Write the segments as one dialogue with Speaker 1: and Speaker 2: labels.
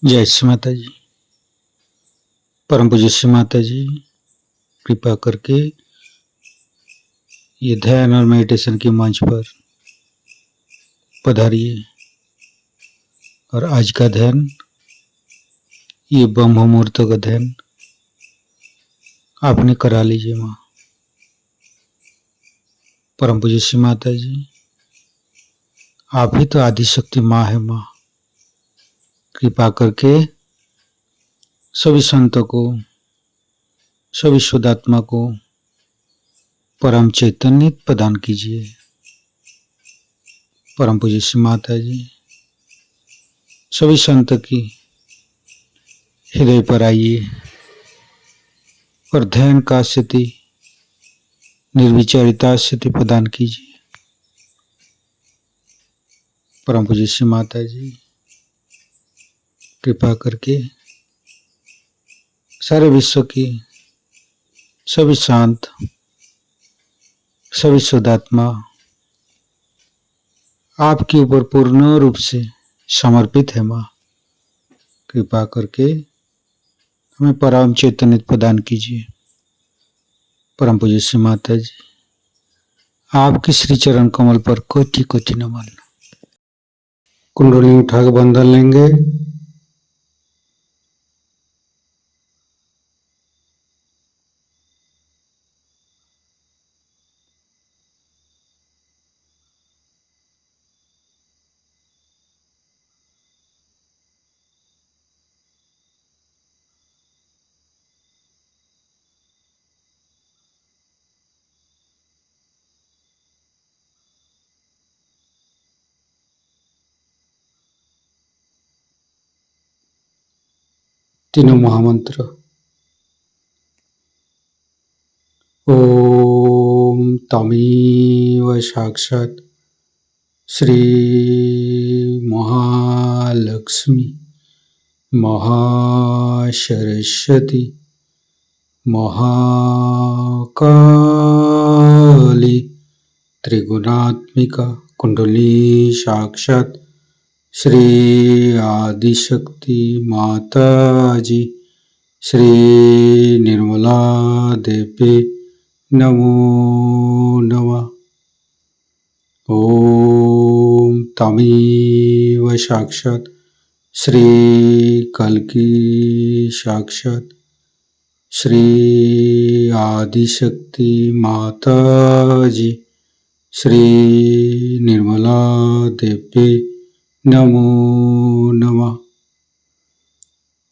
Speaker 1: जय श्री माता जी। परम पूज्य श्री माता जी, कृपा करके ये ध्यान और मेडिटेशन के मंच पर पधारिए और आज का ध्यान, ये ब्रह्म मुहूर्त का ध्यान आपने करा लीजिए। माँ परम पूज्य श्री माता जी, आप ही तो आदि शक्ति माँ है। माँ कृपा करके सभी संतों को, सभी शुद्धात्मा को परम चैतन्य प्रदान कीजिए। परम पूज्य श्री माता जी, सभी संत की हृदय पर आइए और ध्यान का स्थिति, निर्विचारिता स्थिति प्रदान कीजिए। परम पूज्य श्री माता जी, कृपा करके सारे विश्व की सभी शांत, सभी शुद्धात्मा आपके ऊपर पूर्ण रूप से समर्पित है। माँ कृपा करके हमें परम चैतन्य प्रदान कीजिए। परम पूज्य श्री माता जी, आपके श्री चरण कमल पर कोटि कोटि नमन। कुंडली उठाकर बंधन लेंगे। तीनों महामंत्र। ओम तमेव साक्षात् श्री महालक्ष्मी महासरस्वती महाकाली त्रिगुणात्मिका कुंडली साक्षात् श्री आदिशक्ति माता जी श्री निर्मला देवी नमो नमः। ओम तमेव साक्षात् श्री कल्की साक्षात् श्री आदिशक्ति माता जी श्री निर्मला देवी नमो नमः।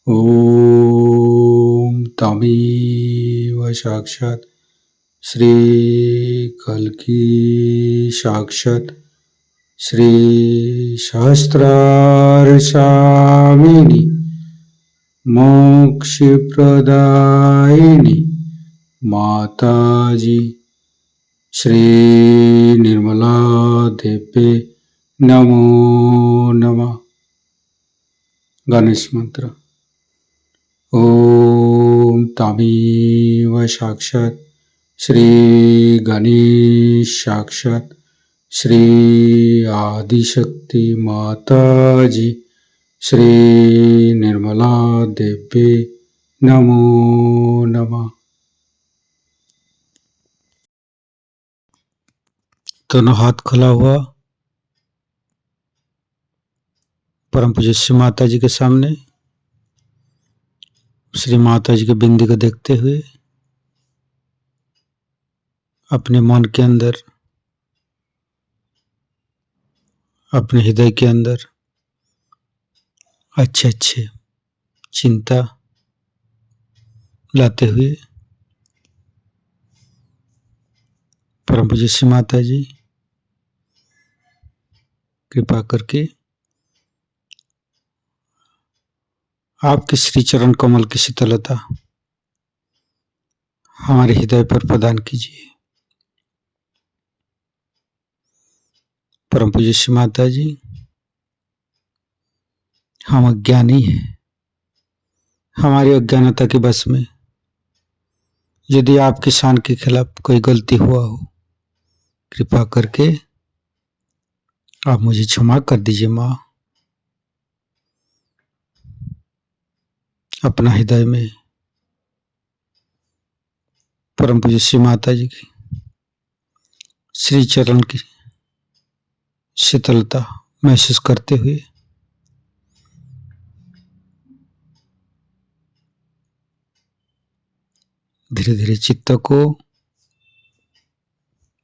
Speaker 1: ओम तमेव साक्षात् श्री कल्की साक्षात् श्री सहस्रार स्वामिनी मोक्ष प्रदायिनी माता जी श्री निर्मला देवी नमो नमः। गणेश मंत्र। ओम तमेव साक्षात् श्री गणेश साक्षात् श्री आदिशक्ति माता जी श्री निर्मला देवी नमो नमः। दोनों हाथ खुला हुआ परम पूज्य श्री माता जी के सामने श्री माता जी के बिंदी को देखते हुए अपने मन के अंदर, अपने हृदय के अंदर अच्छे अच्छे चिंता लाते हुए परम पूज्य श्री माता जी कृपा करके आपके श्री चरण कमल की शीतलता हमारे हृदय पर प्रदान कीजिए। परम पूज्य श्री माता जी, हम अज्ञानी हैं। हमारी अज्ञानता के बस में यदि आपकी शान के खिलाफ कोई गलती हुआ हो, कृपा करके आप मुझे क्षमा कर दीजिए। माँ अपना हृदय में परम पूज्य श्री माता जी की श्री चरण की शीतलता महसूस करते हुए धीरे धीरे चित्त को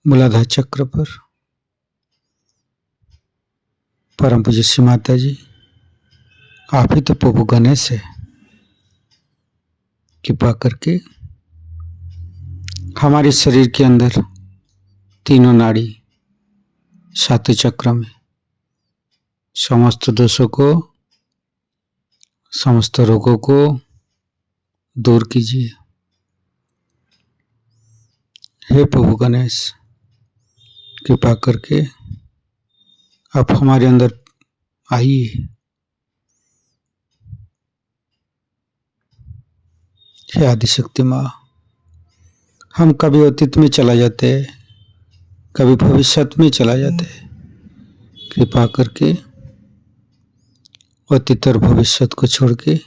Speaker 1: मूलाधार चक्र पर परम पूज्य श्री माता जी आप ही तो प्रभु गणेश है, कृपा करके हमारे शरीर के अंदर तीनों नाड़ी सातों चक्र में समस्त दोषों को समस्त रोगों को दूर कीजिए। हे प्रभु गणेश, कृपा करके आप हमारे अंदर आइए। हे आदिशक्ति माँ, हम कभी अतीत में चला जाते हैं, कभी भविष्य में चला जाते हैं। कृपा करके अतीत और भविष्य को छोड़ के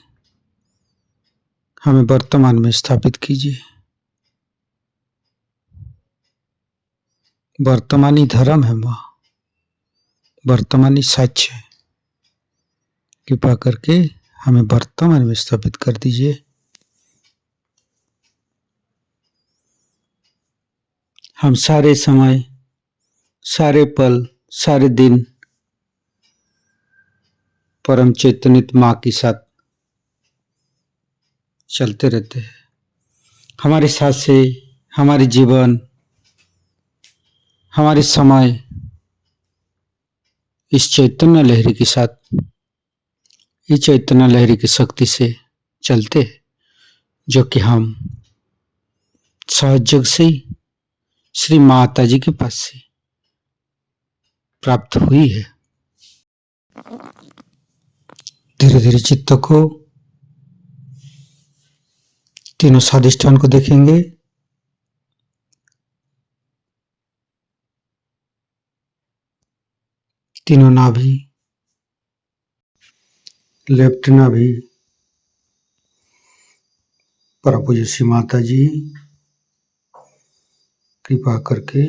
Speaker 1: हमें वर्तमान में स्थापित कीजिए। वर्तमानी धर्म है माँ, वर्तमानी सच है। कृपा करके हमें वर्तमान में स्थापित कर दीजिए। हम सारे समय, सारे पल, सारे दिन परम चैतन्य माँ के साथ चलते रहते हैं। हमारे सांसें, हमारे जीवन, हमारे समय इस चैतन्य लहरी के साथ, इस चैतन्य लहरी की शक्ति से चलते हैं, जो कि हम सहयोग से ही श्री माता जी के पास से प्राप्त हुई है। धीरे धीरे चित्त को तीनों स्वादिष्ठान को देखेंगे। तीनों नाभि, लेफ्ट नाभि परम पूज्य श्री माता जी कृपा करके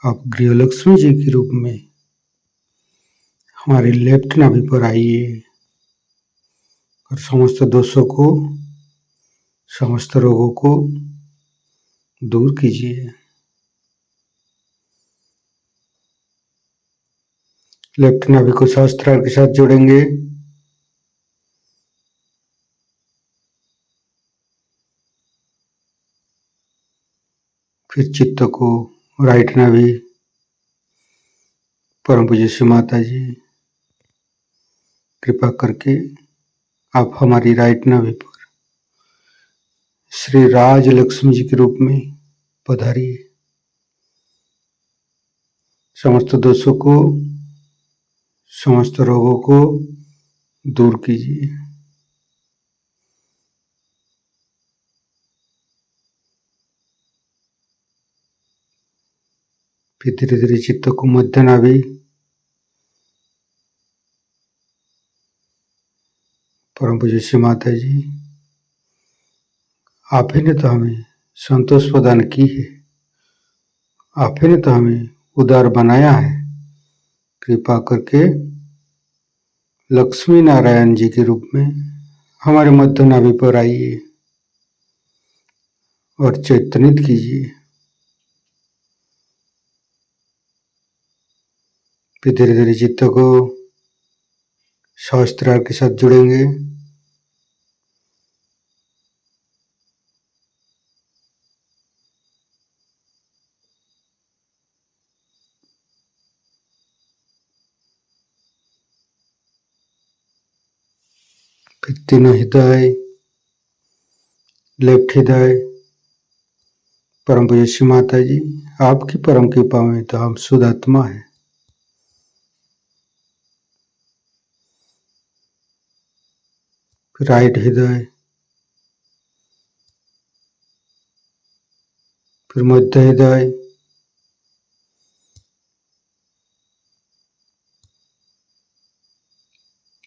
Speaker 1: आप गृहलक्ष्मी जी के रूप में हमारे लेफ्ट नाभि पर आइए और समस्त दोषों को, समस्त रोगों को दूर कीजिए। लेफ्ट नाभि को सहस्त्रार के साथ जोड़ेंगे। फिर चित्त को राइट नाभि परम पूज्य श्री माता जी कृपा करके आप हमारी राइट नाभि पर श्री राज लक्ष्मी जी के रूप में पधारिए। समस्त दोषों को, समस्त रोगों को दूर कीजिए। फिर धीरे धीरे चित्त को मध्य नाभि परम पूज्य श्री माता जी आप ही ने तो हमें संतोष प्रदान की है, आप ही ने तो हमें उदार बनाया है। कृपा करके लक्ष्मी नारायण जी के रूप में हमारे मध्य नाभि पर आइए और चैतन्यित कीजिए। फिर धीरे धीरे चित्त को सहस्त्रार के साथ जुड़ेंगे। फिर तीनों हृदय, लेफ्ट हृदय परम पूज्य श्री माता जी आपकी परम कृपा में तो हम शुद्ध आत्मा है। फिर राइट हृदय, फिर मध्य हृदय,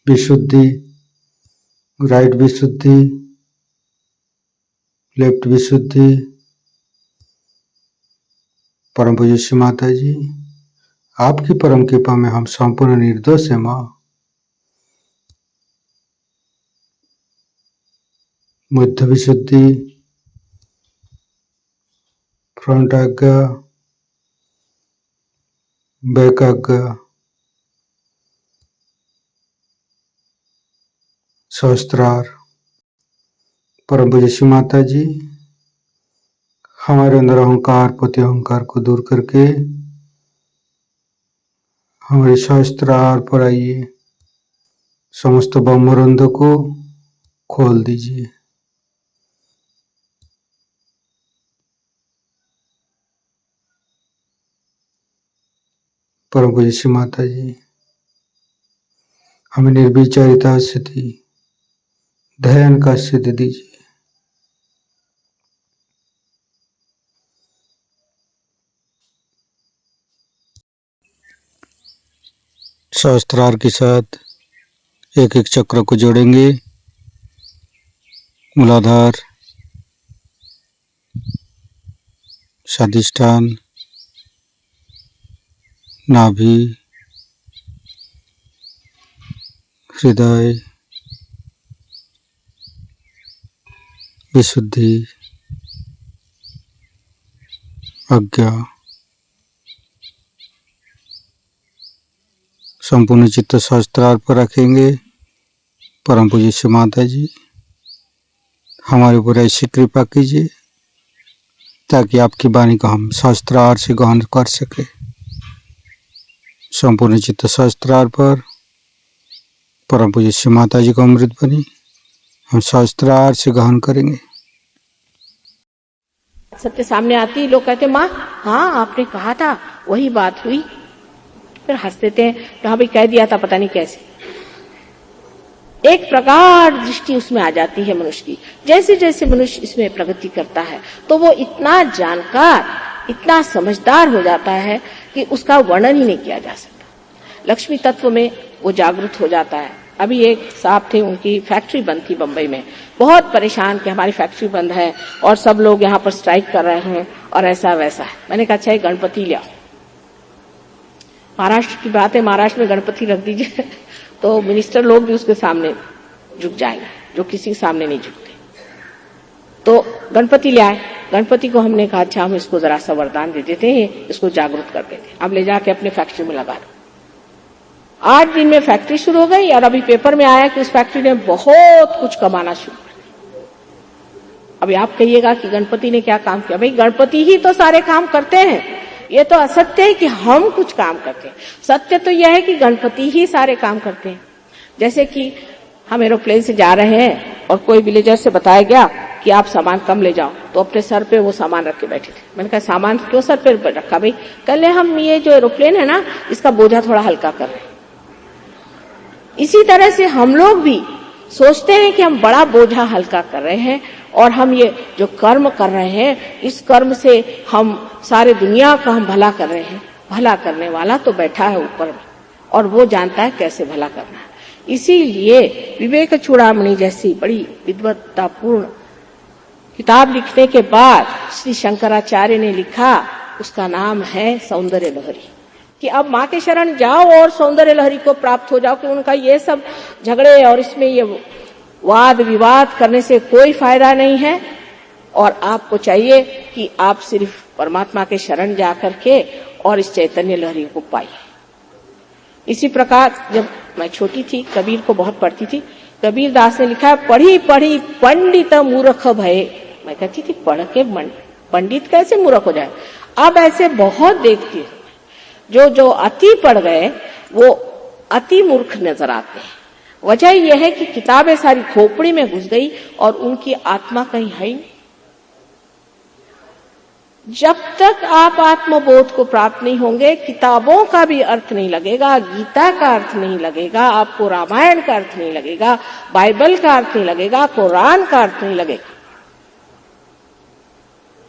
Speaker 1: विशुद्धि राइट विशुद्धि, लेफ्ट विशुद्धि। परम पूज्य श्री माता जी, आपकी परम कृपा में हम संपूर्ण निर्दोष हैं माँ। मध्य विशुद्धि, फ्रंट आज्ञा, बैक आज्ञा, सहस्त्रार। परम पूज्य श्री माता जी, हमारे अंदर अहंकार, पति अहंकार को दूर करके हमारे सहस्त्रार पर आइए, समस्त ब्रह्मरंध्र को खोल दीजिए। परम पूज्य श्री माता जी, हमें निर्विचारिता सिद्धि, ध्यान का सिद्धि दीजिए। सहस्त्रार के साथ एक एक चक्र को जोड़ेंगे। मूलाधार, स्वादिष्ठान, नाभि, हृदय, विशुद्धि, आज्ञा, संपूर्ण चित्त सहस्त्रार पर रखेंगे। परम पूज्य श्री माता जी, हमारे ऊपर ऐसी कृपा कीजिए ताकि आपकी वाणी को हम सहस्त्रार से ग्रहण कर सके। संपूर्ण चित्त सहस्त्रार पर परम पूज्य श्री माता जी को अमृत बनी हम सहस्त्रार से ग्रहण करेंगे।
Speaker 2: सबके सामने आती, लोग कहते माँ हाँ आपने कहा था, वही बात हुई। फिर हंस देते हैं, हाँ भाई कह दिया था, पता नहीं कैसे। एक प्रगाढ़ दृष्टि उसमें आ जाती है मनुष्य की। जैसे जैसे मनुष्य इसमें प्रगति करता है तो वो इतना जानकार, इतना समझदार हो जाता है कि उसका वर्णन ही नहीं किया जा सकता। लक्ष्मी तत्व में वो जागरूक हो जाता है। अभी एक साहब थे, उनकी फैक्ट्री बंद थी बंबई में, बहुत परेशान कि हमारी फैक्ट्री बंद है और सब लोग यहाँ पर स्ट्राइक कर रहे हैं और ऐसा वैसा है। मैंने कहा अच्छा गणपति ले आओ। महाराष्ट्र की बात है, महाराष्ट्र में गणपति रख दीजिए तो मिनिस्टर लोग भी उसके सामने झुक जाएंगे, जो किसी के सामने नहीं झुकते। तो गणपति ले आए। गणपति को हमने कहा अच्छा हम इसको जरा सा वरदान दे देते हैं, इसको जागरूक कर देते हैं, अब ले जाके अपने फैक्ट्री में लगा दो। 8 दिन में फैक्ट्री शुरू हो गई और अभी पेपर में आया कि उस फैक्ट्री ने बहुत कुछ कमाना शुरू कर दिया। अभी आप कहिएगा कि गणपति ने क्या काम किया? भाई गणपति ही तो सारे काम करते हैं। ये तो असत्य है कि हम कुछ काम करते हैं। सत्य तो यह है कि गणपति ही सारे काम करते हैं। जैसे कि हम एरोप्लेन से जा रहे हैं और कोई विलेजर से बताया गया कि आप सामान कम ले जाओ, तो अपने सर पे वो सामान रख के बैठे थे। मैंने कहा सामान क्यों सर पे रखा? भाई कल हम ये जो एरोप्लेन है ना, इसका बोझा थोड़ा हल्का कर रहे हैं। इसी तरह से हम लोग भी सोचते हैं कि हम बड़ा बोझा हल्का कर रहे हैं और हम ये जो कर्म कर रहे हैं, इस कर्म से हम सारे दुनिया का हम भला कर रहे हैं। भला करने वाला तो बैठा है ऊपर में और वो जानता है कैसे भला करना है। इसीलिए विवेक चूड़ामणि जैसी बड़ी विद्वत्तापूर्ण किताब लिखने के बाद श्री शंकराचार्य ने लिखा, उसका नाम है सौंदर्य लहरी, कि अब माँ के शरण जाओ और सौंदर्य लहरी को प्राप्त हो जाओ। कि उनका ये सब झगड़े और इसमें ये वाद विवाद करने से कोई फायदा नहीं है और आपको चाहिए कि आप सिर्फ परमात्मा के शरण जा करके और इस चैतन्य लहरी को पाइए। इसी प्रकार जब मैं छोटी थी, कबीर को बहुत पढ़ती थी। कबीर दास ने लिखा, पढ़ी पढ़ी पंडित मूर्ख भये। मैं कहती थी पढ़ के पंडित कैसे मूर्ख हो जाए? अब ऐसे बहुत देखती हूँ जो अति पढ़ गए वो अति मूर्ख नजर आते हैं। वजह यह है कि किताबें सारी खोपड़ी में घुस गई और उनकी आत्मा कहीं है ही नहीं। जब तक आप आत्मबोध को प्राप्त नहीं होंगे, किताबों का भी अर्थ नहीं लगेगा, गीता का अर्थ नहीं लगेगा, आपको रामायण का अर्थ नहीं लगेगा, बाइबल का अर्थ नहीं लगेगा, कुरान का अर्थ नहीं लगेगा।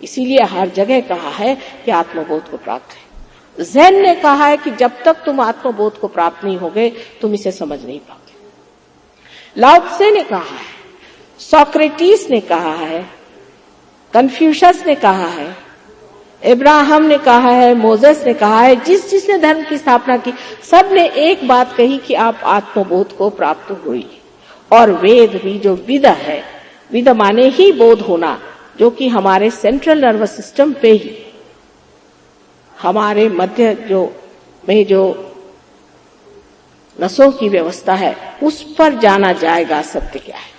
Speaker 2: इसीलिए हर जगह कहा है कि आत्मबोध को प्राप्त है। ज़ेन ने कहा है कि जब तक तुम आत्मबोध को प्राप्त नहीं होगे, तुम इसे समझ नहीं पाओगे। लाओ त्से ने कहा है, सोक्रेटिस ने कहा है, कन्फ्यूशस ने कहा है, इब्राहिम ने कहा है, मोजेस ने कहा है, जिसने धर्म की स्थापना की, सब ने एक बात कही कि आप आत्मबोध को प्राप्त हुई। और वेद भी जो विद है, विद माने ही बोध होना, जो कि हमारे सेंट्रल नर्वस सिस्टम पे ही, हमारे मध्य जो नसों की व्यवस्था है, उस पर जाना जाएगा सत्य क्या है।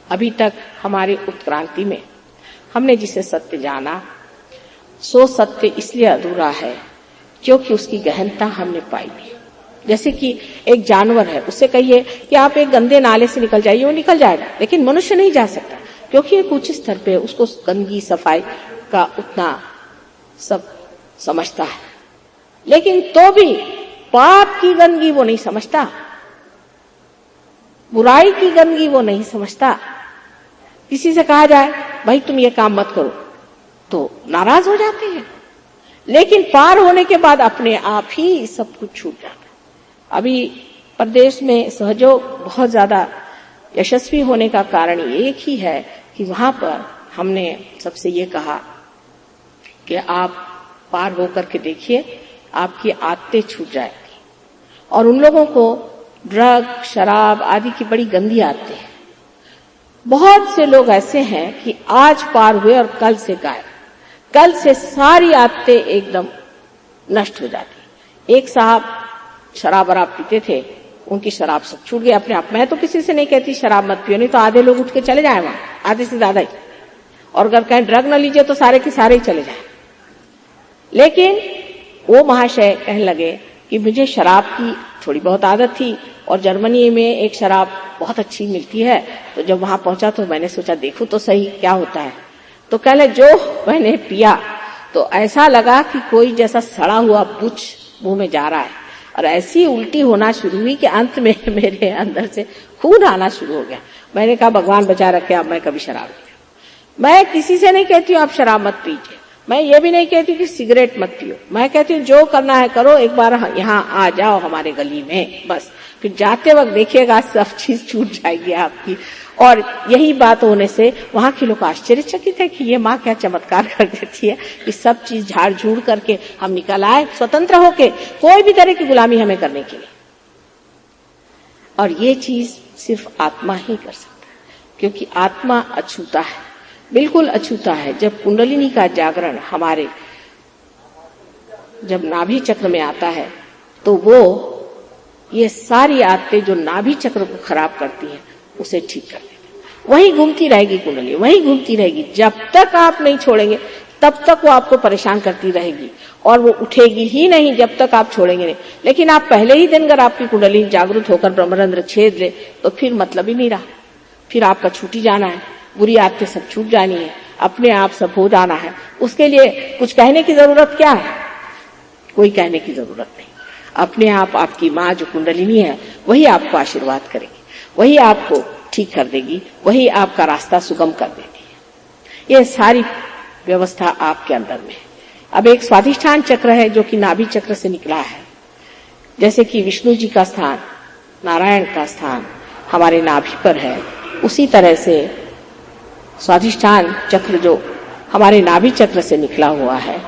Speaker 2: अभी तक हमारी उत्क्रांति में हमने जिसे सत्य जाना, सो सत्य इसलिए अधूरा है क्योंकि उसकी गहनता हमने पाई नहीं। जैसे कि एक जानवर है, उससे कहिए कि आप एक गंदे नाले से निकल जाइए, वो निकल जाएगा, लेकिन मनुष्य नहीं जा सकता क्योंकि एक उच्च स्तर पे उसको गंदगी सफाई का उतना सब समझता है। लेकिन तो भी पाप की गंदगी वो नहीं समझता, बुराई की गंदगी वो नहीं समझता। किसी से कहा जाए भाई तुम ये काम मत करो तो नाराज हो जाते हैं, लेकिन पार होने के बाद अपने आप ही सब कुछ छूट जाता है। अभी प्रदेश में सहयोग बहुत ज्यादा यशस्वी होने का कारण एक ही है कि वहां पर हमने सबसे ये कहा कि आप पार होकर के देखिए, आपकी आदतें छूट जाएगी। और उन लोगों को ड्रग शराब आदि की बड़ी गंदी आदतें हैं। बहुत से लोग ऐसे हैं कि आज पार हुए और कल से गायब, कल से सारी आदतें एकदम नष्ट हो जाती। एक साहब शराब वराब पीते थे, उनकी शराब सब छूट गई अपने आप। मैं तो किसी से नहीं कहती शराब मत पियो, नहीं तो आधे लोग उठ के चले जाए वहां, आधे से ज्यादा ही। और अगर कहीं ड्रग न लीजिए तो सारे के सारे ही चले जाए। लेकिन वो महाशय कहने लगे कि मुझे शराब की थोड़ी बहुत आदत थी और जर्मनी में एक शराब बहुत अच्छी मिलती है, तो जब वहां पहुंचा तो मैंने सोचा देखूं तो सही क्या होता है। तो कहले जो मैंने पिया तो ऐसा लगा कि कोई जैसा सड़ा हुआ बुच मुंह में जा रहा है, और ऐसी उल्टी होना शुरू हुई कि अंत में मेरे अंदर से खून आना शुरू हो गया। मैंने कहा भगवान बचा रखे, अब मैं कभी शराब नहीं पीऊं। मैं किसी से नहीं कहती हूं आप शराब मत पीजिए, मैं ये भी नहीं कहती कि सिगरेट मत पियो, मैं कहती हूँ जो करना है करो, एक बार यहाँ आ जाओ हमारे गली में, बस फिर जाते वक्त देखिएगा सब चीज छूट जाएगी आपकी। और यही बात होने से वहां के लोग आश्चर्यचकित है कि ये माँ क्या चमत्कार कर देती है कि सब चीज झाड़ झूड़ करके हम निकल आए स्वतंत्र होके, कोई भी तरह की गुलामी हमें करने के लिए। और ये चीज सिर्फ आत्मा ही कर सकता है, क्योंकि आत्मा अछूता है, बिल्कुल अछूता है। जब कुंडलिनी का जागरण हमारे जब नाभि चक्र में आता है तो वो ये सारी आदतें जो नाभि चक्र को खराब करती हैं उसे ठीक कर देती है। वहीं घूमती रहेगी कुंडली, वहीं घूमती रहेगी, जब तक आप नहीं छोड़ेंगे तब तक वो आपको परेशान करती रहेगी और वो उठेगी ही नहीं जब तक आप छोड़ेंगे नहीं। लेकिन आप पहले ही दिन अगर आपकी कुंडली जागृत होकर ब्रह्मरंध्र छेद ले तो फिर मतलब ही नहीं रहा, फिर आपका छूटी जाना है, बुरी आदतें सब छूट जानी है, अपने आप सब हो जाना है। उसके लिए कुछ कहने की जरूरत क्या है? कोई कहने की जरूरत नहीं। अपने आप आपकी माँ जो कुंडलिनी है वही आपको आशीर्वाद करेगी, वही आपको ठीक कर देगी, वही आपका रास्ता सुगम कर देगी। ये सारी व्यवस्था आपके अंदर में है। अब एक स्वाधिष्ठान चक्र है जो कि नाभि चक्र से निकला है। जैसे कि विष्णु जी का स्थान, नारायण का स्थान हमारे नाभि पर है, उसी तरह से स्वाधिष्ठान चक्र जो हमारे नाभि चक्र से निकला हुआ है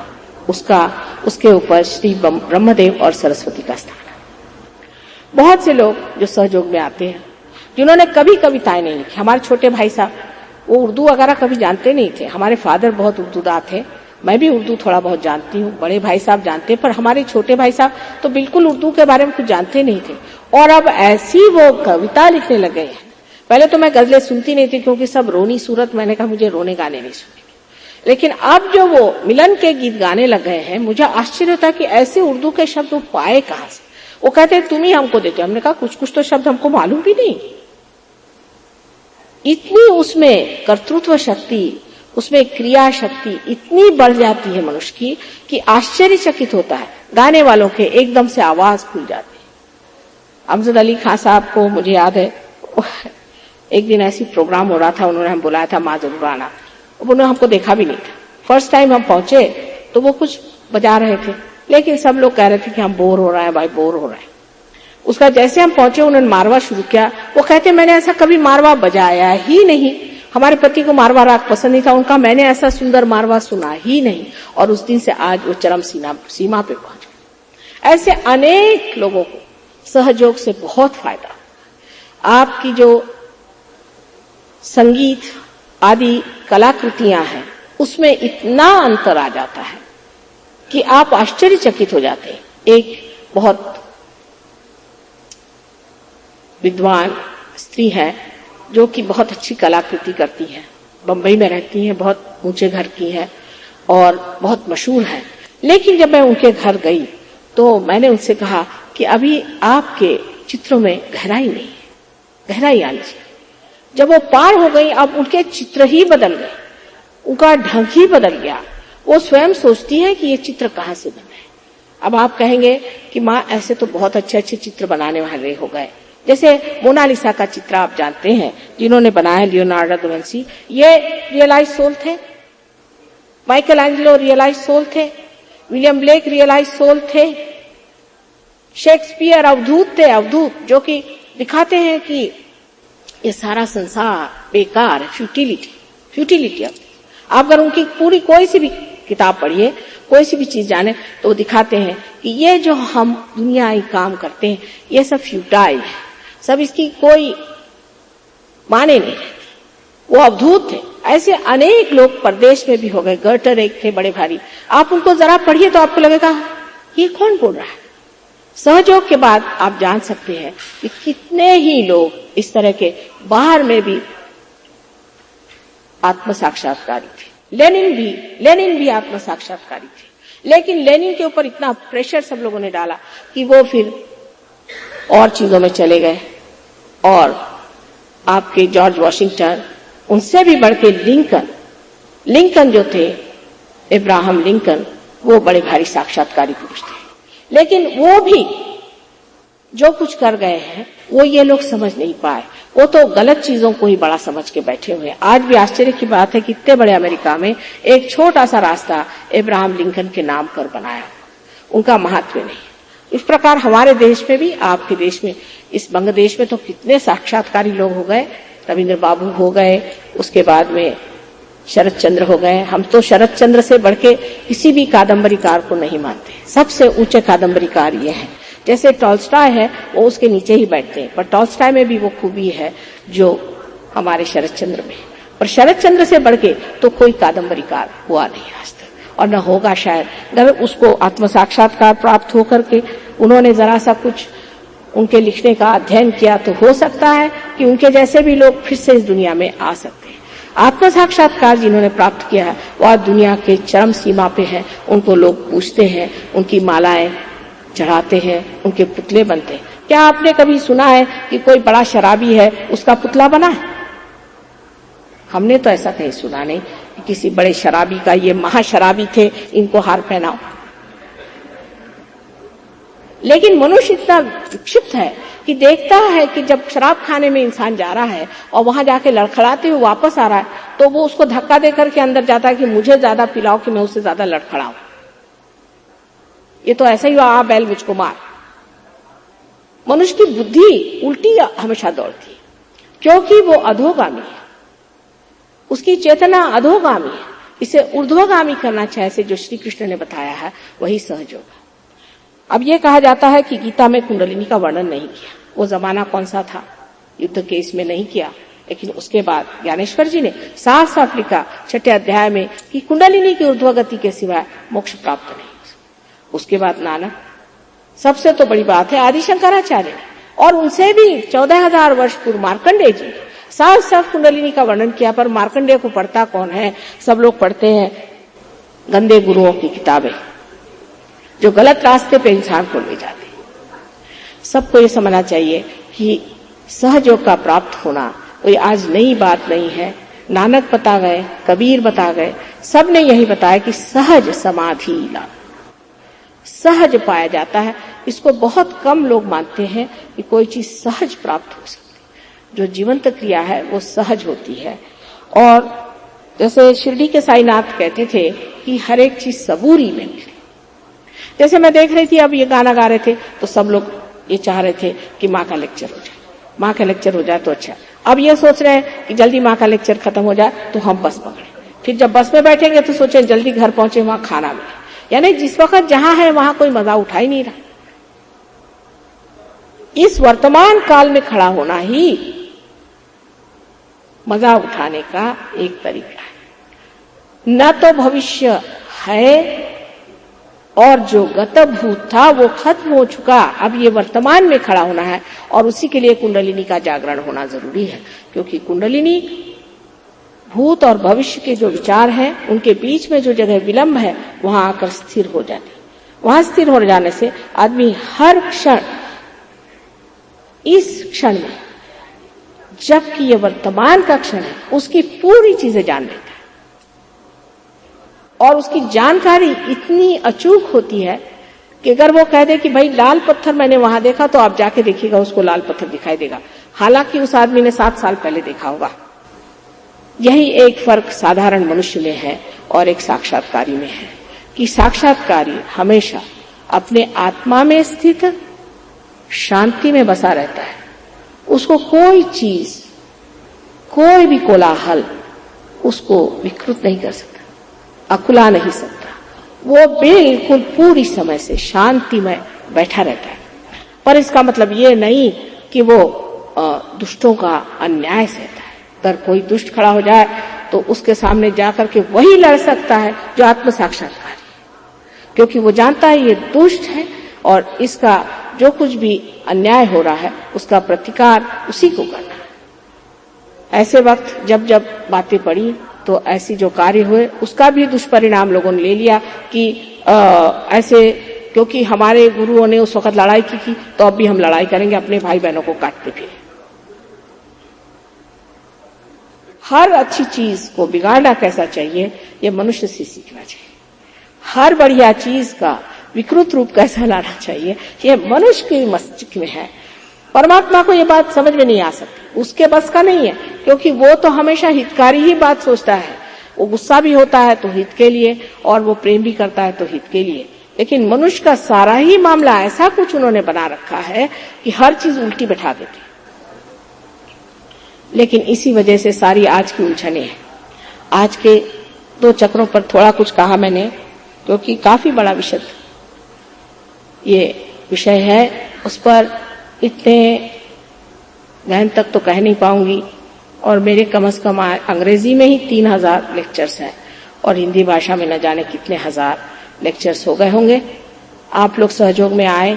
Speaker 2: उसके ऊपर श्री ब्रह्मदेव और सरस्वती का स्थान है। बहुत से लोग जो सहयोग में आते हैं जिन्होंने कभी कविताएं नहीं लिखी, हमारे छोटे भाई साहब वो उर्दू वगैरह कभी जानते नहीं थे। हमारे फादर बहुत उर्दूदार थे, मैं भी उर्दू थोड़ा बहुत जानती हूँ, बड़े भाई साहब जानते, पर हमारे छोटे भाई साहब तो बिल्कुल उर्दू के बारे में कुछ जानते नहीं थे। और अब ऐसी वो कविता लिखने लगे हैं। पहले तो मैं गजलें सुनती नहीं थी क्योंकि सब रोनी सूरत, मैंने कहा मुझे रोने गाने नहीं सुने। लेकिन अब जो वो मिलन के गीत गाने लग गए हैं, मुझे आश्चर्य होता कि ऐसे उर्दू के शब्द वो पाए कहां से। वो कहते तुम ही हमको देते। हमने कहा कुछ कुछ तो शब्द हमको मालूम भी नहीं। इतनी उसमें कर्तृत्व शक्ति, उसमें क्रिया शक्ति इतनी बढ़ जाती है मनुष्य की कि आश्चर्यचकित होता है। गाने वालों के एकदम से आवाज खुल जाती है। अमजद अली खान साहब को मुझे याद है, एक दिन ऐसी प्रोग्राम हो रहा था, उन्होंने हम बुलाया था, माँ जरूर आना। उन्होंने हमको देखा भी नहीं था। फर्स्ट टाइम हम पहुंचे तो वो कुछ बजा रहे थे, लेकिन सब लोग कह रहे थे कि हम बोर हो रहे हैं भाई, बोर हो रहे हैं। उसका जैसे हम पहुंचे उन्होंने मारवा शुरू किया। वो कहते मैंने ऐसा कभी मारवा बजाया ही नहीं, हमारे पति को मारवा राग पसंद नहीं था उनका, मैंने ऐसा सुंदर मारवा सुना ही नहीं। और उस दिन से आज वो चरम सीमा पे पहुंच गए। ऐसे अनेक लोगों को सहयोग से बहुत फायदा। आपकी जो संगीत आदि कलाकृतियां हैं उसमें इतना अंतर आ जाता है कि आप आश्चर्यचकित हो जाते हैं। एक बहुत विद्वान स्त्री है जो कि बहुत अच्छी कलाकृति करती है, बंबई में रहती हैं, बहुत ऊंचे घर की है और बहुत मशहूर है। लेकिन जब मैं उनके घर गई तो मैंने उनसे कहा कि अभी आपके चित्रों में गहराई नहीं है, गहराई आनी चाहिए। जब वो पार हो गई अब उनके चित्र ही बदल गए, उनका ढंग ही बदल गया। वो स्वयं सोचती है कि ये चित्र कहाँ से बने। अब आप कहेंगे कि माँ ऐसे तो बहुत अच्छे अच्छे चित्र बनाने वाले हो गए, जैसे मोनालिसा का चित्र आप जानते हैं जिन्होंने बनाया लियोनार्डो दा विंची, ये रियलाइज सोल थे। माइकल एंजेलो रियलाइज सोल थे, विलियम ब्लेक रियलाइज सोल थे, शेक्सपियर अवधूत थे, अवधूत जो कि दिखाते हैं कि ये सारा संसार बेकार है, फ्यूटिलिटी। आप अगर उनकी पूरी कोई सी भी किताब पढ़िए, कोई सी भी चीज जाने तो वो दिखाते हैं कि ये जो हम दुनियाई काम करते हैं ये सब फ्यूटाइल है, सब इसकी कोई माने नहीं रहती। वो अवधूत थे। ऐसे अनेक लोग परदेश में भी हो गए। गर्टर एक थे बड़े भारी, आप उनको जरा पढ़िए तो आपको लगेगा ये कौन बोल रहा है। सहयोग के बाद आप जान सकते हैं कि कितने ही लोग इस तरह के बाहर में भी आत्म साक्षात्कारी थे। लेनिन भी आत्म साक्षात्कारी थे, लेकिन लेनिन के ऊपर इतना प्रेशर सब लोगों ने डाला कि वो फिर और चीजों में चले गए। और आपके जॉर्ज वॉशिंगटन, उनसे भी बढ़ के लिंकन जो थे, इब्राहिम लिंकन, वो बड़े भारी साक्षात्कारी पुरुष थे। लेकिन वो भी जो कुछ कर गए हैं वो ये लोग समझ नहीं पाए। वो तो गलत चीजों को ही बड़ा समझ के बैठे हुए हैं। आज भी आश्चर्य की बात है कि इतने बड़े अमेरिका में एक छोटा सा रास्ता इब्राहिम लिंकन के नाम पर बनाया, उनका महत्व नहीं। इस प्रकार हमारे देश में भी, आपके देश में, इस बांग्लादेश में तो कितने साक्षात्कारी लोग हो गए। रविंद्र बाबू हो गए, उसके बाद में शरद चंद्र हो गए। हम तो शरद चंद्र से बढ़ के किसी भी कादम्बरीकार को नहीं मानते, सबसे ऊंचे कादम्बरीकार ये हैं। जैसे टॉल्स्टॉय है वो उसके नीचे ही बैठते हैं, पर टॉल्स्टॉय में भी वो खूबी है जो हमारे शरद चंद्र में। पर शरद चंद्र से बढ़ के तो कोई कादम्बरीकार हुआ नहीं आज तक, और न होगा शायद। अगर उसको आत्म साक्षात्कार प्राप्त होकर के उन्होंने जरा सा कुछ उनके लिखने का अध्ययन किया तो हो सकता है कि उनके जैसे भी लोग फिर से इस दुनिया में आ सकते हैं। आत्म साक्षात्कार जिन्होंने प्राप्त किया है वो आज दुनिया के चरम सीमा पे है। उनको लोग पूछते हैं, उनकी मालाएं चढ़ाते हैं, उनके पुतले बनते हैं। क्या आपने कभी सुना है कि कोई बड़ा शराबी है उसका पुतला बना है? हमने तो ऐसा कहीं सुना नहीं कि किसी बड़े शराबी का, ये महाशराबी थे इनको हार पहनाओ। लेकिन मनुष्य इतना विक्षिप्त है कि देखता है कि जब शराब खाने में इंसान जा रहा है और वहां जाके लड़खड़ाते हुए वापस आ रहा है तो वो उसको धक्का देकर के अंदर जाता है कि मुझे ज्यादा पिलाओ कि मैं उससे ज्यादा लड़खड़ाऊं। ये तो ऐसा ही हुआ, आ बैल मुझको मार। मनुष्य की बुद्धि उल्टी हमेशा दौड़ती है क्योंकि वो अधोगामी है, उसकी चेतना अधोगामी है। इसे ऊर्ध्वगामी करना चाहिए, से जो श्री कृष्ण ने बताया है वही सहयोग है। अब ये कहा जाता है कि गीता में कुंडलिनी का वर्णन नहीं किया। वो जमाना कौन सा था, युद्ध के इसमें नहीं किया, लेकिन उसके बाद ज्ञानेश्वर जी ने साफ साफ लिखा 6 अध्याय में कि कुंडलिनी की ऊर्ध्वगति के सिवाय मोक्ष प्राप्त नहीं। उसके बाद नानक, सबसे तो बड़ी बात है आदि शंकराचार्य, और उनसे भी 14,000 वर्ष पूर्व मार्कंडेय जी साफ साफ कुंडलिनी का वर्णन किया। पर मार्कंडेय को पढ़ता कौन है? सब लोग पढ़ते हैं गंदे गुरुओं की किताबें जो गलत रास्ते पे इंसान को ले जाते हैं। सबको ये समझना चाहिए कि सहयोग का प्राप्त होना कोई आज नई बात नहीं है। नानक बता गए, कबीर बता गए, सब ने यही बताया कि सहज समाधि लाभ सहज पाया जाता है। इसको बहुत कम लोग मानते हैं कि कोई चीज सहज प्राप्त हो सकती। जो जीवंत क्रिया है वो सहज होती है। और जैसे शिरडी के साईनाथ कहते थे कि हर एक चीज सबूरी में मिले। जैसे मैं देख रही थी, अब ये गाना गा रहे थे तो सब लोग ये चाह रहे थे कि माँ का लेक्चर हो जाए, माँ का लेक्चर हो जाए तो अच्छा। अब ये सोच रहे हैं कि जल्दी माँ का लेक्चर खत्म हो जाए तो हम बस पकड़े, फिर जब बस में बैठेंगे तो सोचे जल्दी घर पहुंचे, वहां खाना मिले। यानी जिस वक्त जहां है वहां कोई मजा उठा ही नहीं रहा। इस वर्तमान काल में खड़ा होना ही मजा उठाने का एक तरीका है। न तो भविष्य है और जो गत भूत था वो खत्म हो चुका, अब ये वर्तमान में खड़ा होना है और उसी के लिए कुंडलिनी का जागरण होना जरूरी है, क्योंकि कुंडलिनी भूत और भविष्य के जो विचार हैं उनके बीच में जो जगह विलंब है वहां आकर स्थिर हो जाती। वहां स्थिर हो जाने से आदमी हर क्षण, इस क्षण में, जबकि ये वर्तमान का क्षण है, उसकी पूरी चीजें जान लेता है और उसकी जानकारी इतनी अचूक होती है कि अगर वो कह दे कि भाई लाल पत्थर मैंने वहां देखा, तो आप जाके देखिएगा उसको लाल पत्थर दिखाई देगा, हालांकि उस आदमी ने 7 साल पहले देखा होगा। यही एक फर्क साधारण मनुष्य में है और एक साक्षात्कारी में है कि साक्षात्कारी हमेशा अपने आत्मा में स्थित शांति में बसा रहता है। उसको कोई चीज, कोई भी कोलाहल उसको विकृत नहीं कर सकता, अकुला नहीं सकता। वो बिल्कुल पूरी समय से शांति में बैठा रहता है। पर इसका मतलब ये नहीं कि वो दुष्टों का अन्याय सहता है। अगर कोई दुष्ट खड़ा हो जाए तो उसके सामने जाकर के वही लड़ सकता है जो आत्म साक्षात्कारी, क्योंकि वो जानता है ये दुष्ट है और इसका जो कुछ भी अन्याय हो रहा है उसका प्रतिकार उसी को करना है। ऐसे वक्त जब जब बातें पड़ी तो ऐसी जो कार्य हुए उसका भी दुष्परिणाम लोगों ने ले लिया कि ऐसे, क्योंकि हमारे गुरुओं ने उस वक्त लड़ाई की थी तो अब भी हम लड़ाई करेंगे, अपने भाई बहनों को काटते फिरे। हर अच्छी चीज को बिगाड़ना कैसा चाहिए ये मनुष्य से सीखना चाहिए। हर बढ़िया चीज का विकृत रूप कैसा लाना चाहिए ये मनुष्य के मस्तिष्क में है। परमात्मा को ये बात समझ में नहीं आ सकती, उसके बस का नहीं है, क्योंकि वो तो हमेशा हितकारी ही बात सोचता है। वो गुस्सा भी होता है तो हित के लिए और वो प्रेम भी करता है तो हित के लिए। लेकिन मनुष्य का सारा ही मामला ऐसा कुछ उन्होंने बना रखा है कि हर चीज उल्टी बैठा देती। लेकिन इसी वजह से सारी आज की उलझने हैं। आज के 2 चक्रों पर थोड़ा कुछ कहा मैंने, क्योंकि काफी बड़ा विषय ये विषय है, उस पर इतने गहन तक तो कह नहीं पाऊंगी। और मेरे कम से कम अंग्रेजी में ही 3000 लेक्चर्स हैं और हिंदी भाषा में न जाने कितने हजार लेक्चर्स हो गए होंगे। आप लोग सहयोग में आए,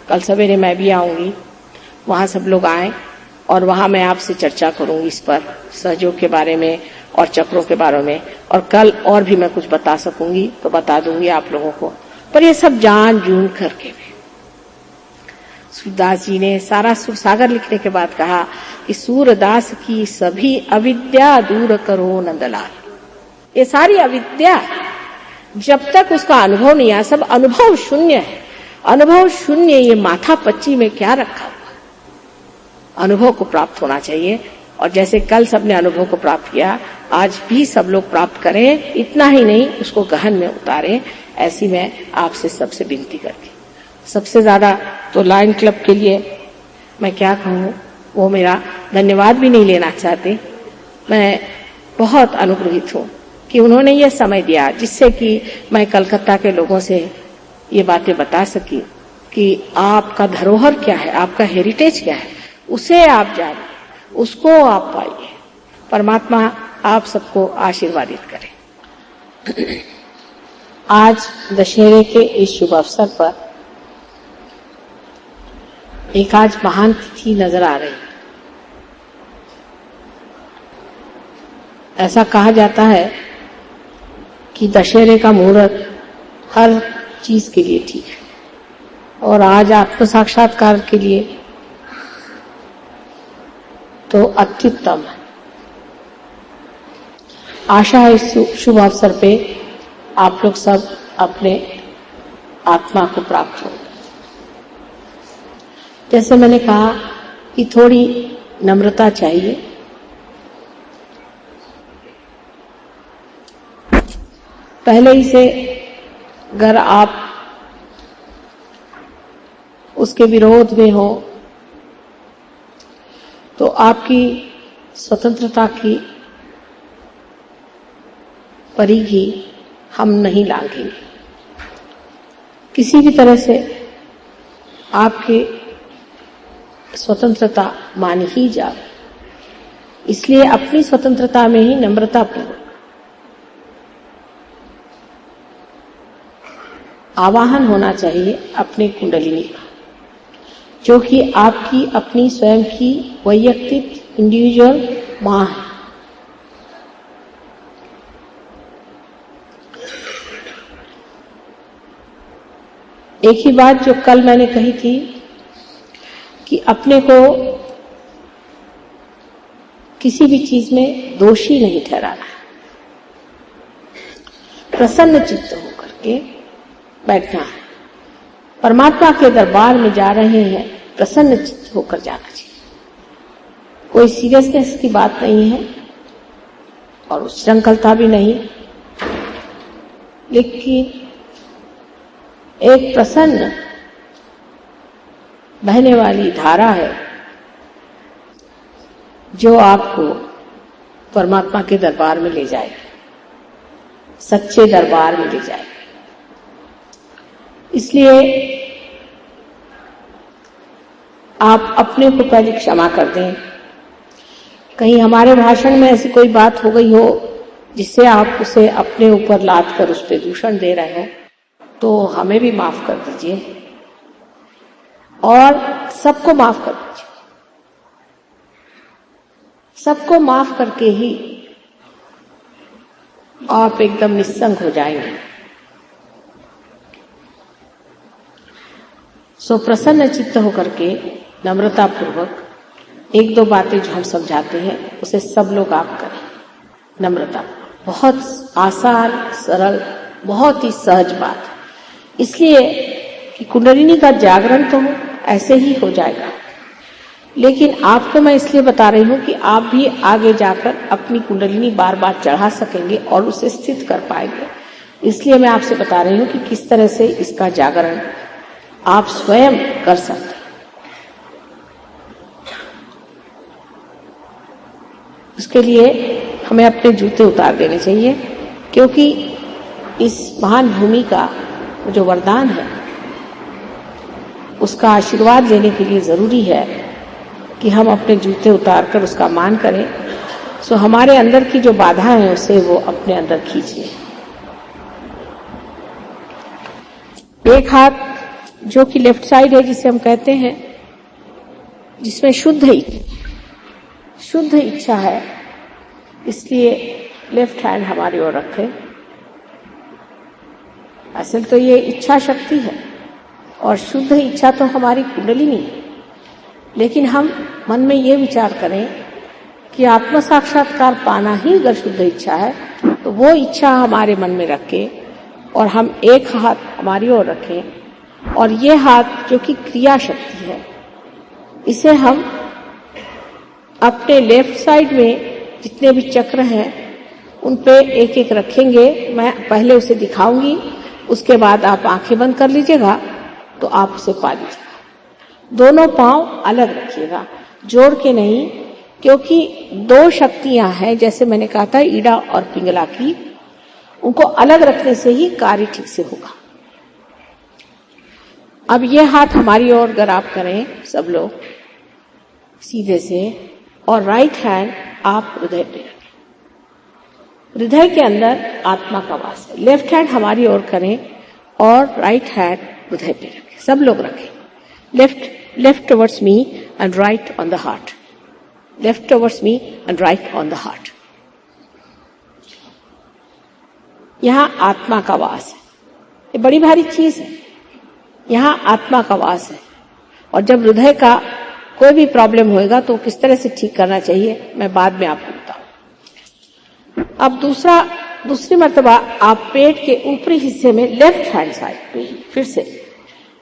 Speaker 2: कल सवेरे मैं भी आऊंगी, वहां सब लोग आए और वहां मैं आपसे चर्चा करूंगी इस पर, सहयोग के बारे में और चक्रों के बारे में। और कल और भी मैं कुछ बता सकूंगी तो बता दूंगी आप लोगों को। पर ये सब जान जून करके भी सूरदास जी ने सारा सुरसागर लिखने के बाद कहा कि सूरदास की सभी अविद्या दूर करो नंदलाल। ये सारी अविद्या जब तक उसका अनुभव नहीं आया, सब अनुभव शून्य है। अनुभव शून्य, ये माथा पच्ची में क्या रखा हुआ, अनुभव को प्राप्त होना चाहिए। और जैसे कल सबने अनुभव को प्राप्त किया, आज भी सब लोग प्राप्त करें, इतना ही नहीं उसको गहन में उतारें। ऐसी मैं आपसे सबसे विनती करती। सबसे ज्यादा तो लायन क्लब के लिए मैं क्या कहूँ, वो मेरा धन्यवाद भी नहीं लेना चाहते। मैं बहुत अनुग्रहित हूँ कि उन्होंने ये समय दिया जिससे कि मैं कलकत्ता के लोगों से ये बातें बता सकी कि आपका धरोहर क्या है, आपका हेरिटेज क्या है, उसे आप जानिए, उसको आप पाइए। परमात्मा आप सबको आशीर्वादित करे। आज दशहरे के इस शुभ अवसर पर एक आज महान तिथि नजर आ रही है। ऐसा कहा जाता है कि दशहरे का मुहूर्त हर चीज के लिए ठीक है और आज आत्म साक्षात्कार के लिए तो अत्युत्तम है। आशा है इस शुभ अवसर पे आप लोग सब अपने आत्मा को प्राप्त हो। जैसे मैंने कहा कि थोड़ी नम्रता चाहिए। पहले ही से अगर आप उसके विरोध में हो, तो आपकी स्वतंत्रता की परिधि हम नहीं लांघेंगे। किसी भी तरह से आपकी स्वतंत्रता मानी ही जाए, इसलिए अपनी स्वतंत्रता में ही नम्रतापूर्वक आवाहन होना चाहिए अपने कुंडलिनी का, जो कि आपकी अपनी स्वयं की वैयक्तिक इंडिविजुअल मां है। एक ही बात जो कल मैंने कही थी कि अपने को किसी भी चीज में दोषी नहीं ठहराना है, प्रसन्न चित्त होकर के बैठना है। परमात्मा के दरबार में जा रहे हैं, प्रसन्न चित्त होकर जाना चाहिए। कोई सीरियसनेस की बात नहीं है और उच्छृंखलता भी नहीं, लेकिन एक प्रसन्न बहने वाली धारा है जो आपको परमात्मा के दरबार में ले जाएगी, सच्चे दरबार में ले जाएगी। इसलिए आप अपने को पहले क्षमा कर दें। कहीं हमारे भाषण में ऐसी कोई बात हो गई हो जिससे आप उसे अपने ऊपर लाद कर उस पर दूषण दे रहे हो, तो हमें भी माफ कर दीजिए और सबको माफ कर दीजिए। सबको माफ करके ही आप एकदम निस्संग हो जाएंगे। सो प्रसन्न चित्त होकर के नम्रता पूर्वक एक दो बातें जो हम समझाते हैं उसे सब लोग आप करें। नम्रता बहुत आसान, सरल, बहुत ही सहज बात है, इसलिए कि कुंडलिनी का जागरण तो ऐसे ही हो जाएगा, लेकिन आपको मैं इसलिए बता रही हूं कि आप भी आगे जाकर अपनी कुंडलिनी बार बार चढ़ा सकेंगे और उसे स्थित कर पाएंगे। इसलिए मैं आपसे बता रही हूं कि किस तरह से इसका जागरण आप स्वयं कर सकते हैं। उसके लिए हमें अपने जूते उतार देने चाहिए, क्योंकि इस महान भूमि का जो वरदान है उसका आशीर्वाद लेने के लिए जरूरी है कि हम अपने जूते उतार कर उसका मान करें। सो हमारे अंदर की जो बाधा है उसे वो अपने अंदर खींच ले। एक हाथ जो कि लेफ्ट साइड है, जिसे हम कहते हैं, जिसमें शुद्ध इच्छा है, इसलिए लेफ्ट हैंड हमारी ओर रखें। असल तो ये इच्छा शक्ति है और शुद्ध इच्छा तो हमारी कुंडलिनी है, लेकिन हम मन में ये विचार करें कि आत्म साक्षात्कार पाना ही अगर शुद्ध इच्छा है तो वो इच्छा हमारे मन में रखें और हम एक हाथ हमारी ओर रखें और ये हाथ जो कि क्रिया शक्ति है, इसे हम अपने लेफ्ट साइड में जितने भी चक्र हैं उन पे एक एक रखेंगे। मैं पहले उसे दिखाऊंगी, उसके बाद आप आंखें बंद कर लीजिएगा तो आप उसे पा लीजिएगा। दोनों पांव अलग रखिएगा, जोड़ के नहीं, क्योंकि दो शक्तियां हैं, जैसे मैंने कहा था ईड़ा और पिंगला की, उनको अलग रखने से ही कार्य ठीक से होगा। अब ये हाथ हमारी ओर अगर आप करें सब लोग सीधे से, और राइट हैंड आप हृदय पे रखें। हृदय के अंदर आत्मा का वास है। लेफ्ट हैंड हमारी ओर करें और राइट हैंड हृदय पे रखें। सब लोग रखें। Left towards me and right on the heart. Left towards me and right on the heart. यहां आत्मा का वास है। ये बड़ी भारी चीज है। यहां आत्मा का वास है, और जब हृदय का कोई भी प्रॉब्लम होएगा तो किस तरह से ठीक करना चाहिए मैं बाद में आपको बताऊं। अब दूसरी मर्तबा आप पेट के ऊपरी हिस्से में लेफ्ट हैंड साइड पे फिर से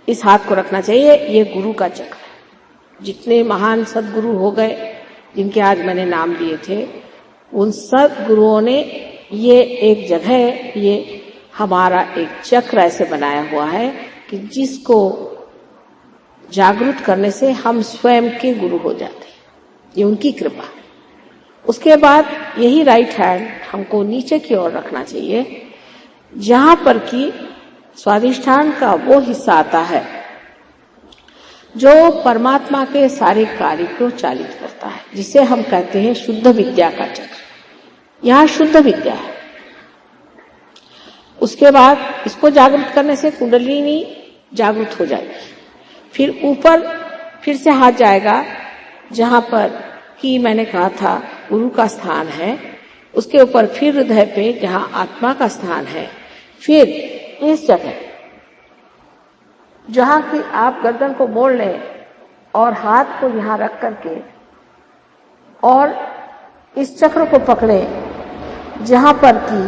Speaker 2: इस हाथ को रखना चाहिए। ये गुरु का चक्र है। जितने महान सदगुरु हो गए जिनके आज मैंने नाम लिए थे, उन सदगुरुओं ने ये एक जगह, ये हमारा एक चक्र ऐसे बनाया हुआ है कि जिसको जागृत करने से हम स्वयं के गुरु हो जाते हैं, ये उनकी कृपा। उसके बाद यही राइट हैंड हमको नीचे की ओर रखना चाहिए, जहां पर कि स्वाधिष्ठान का वो हिस्सा आता है जो परमात्मा के सारे कार्य को चालित करता है, जिसे हम कहते हैं शुद्ध विद्या का चक्र। यहां शुद्ध विद्या है। उसके बाद इसको जागृत करने से कुंडलिनी जागृत हो जाएगी। फिर ऊपर फिर से हाथ जाएगा, जहां पर कि मैंने कहा था गुरु का स्थान है। उसके ऊपर फिर हृदय पे, जहां आत्मा का स्थान है। फिर इस जगह जहां कि आप गर्दन को मोड़ लें और हाथ को यहां रख करके और इस चक्र को पकड़े, जहां पर कि